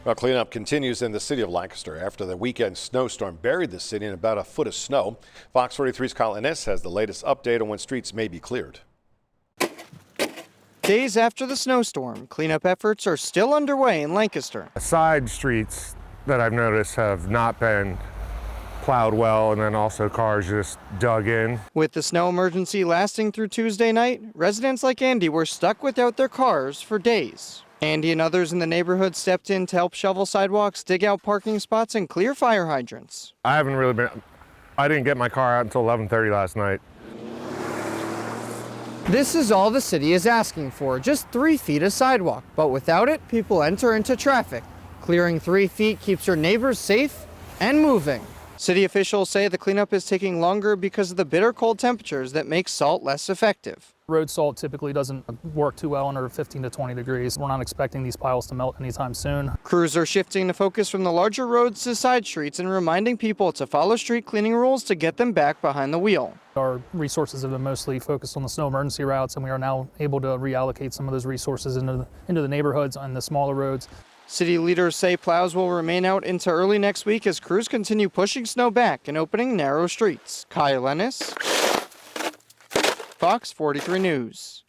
Well, cleanup continues in the city of Lancaster after the weekend snowstorm buried the city in about a foot of snow. Fox 43's Colin S. has the latest update on when streets may be cleared. Days after the snowstorm, cleanup efforts are still underway in Lancaster. Side streets that I've noticed have not been plowed well, and then also cars just dug in. With the snow emergency lasting through Tuesday night, residents like Andy were stuck without their cars for days. Andy and others in the neighborhood stepped in to help shovel sidewalks, dig out parking spots, and clear fire hydrants. I didn't get my car out until 11:30 last night. This is all the city is asking for, just 3 feet of sidewalk. But without it, people enter into traffic. Clearing 3 feet keeps your neighbors safe and moving. City officials say the cleanup is taking longer because of the bitter cold temperatures that make salt less effective. Road salt typically doesn't work too well under 15 to 20 degrees. We're not expecting these piles to melt anytime soon. Crews are shifting the focus from the larger roads to side streets and reminding people to follow street cleaning rules to get them back behind the wheel. Our resources have been mostly focused on the snow emergency routes, and we are now able to reallocate some of those resources into the neighborhoods and the smaller roads. City leaders say plows will remain out into early next week as crews continue pushing snow back and opening narrow streets. Kyle Ennis, Fox 43 News.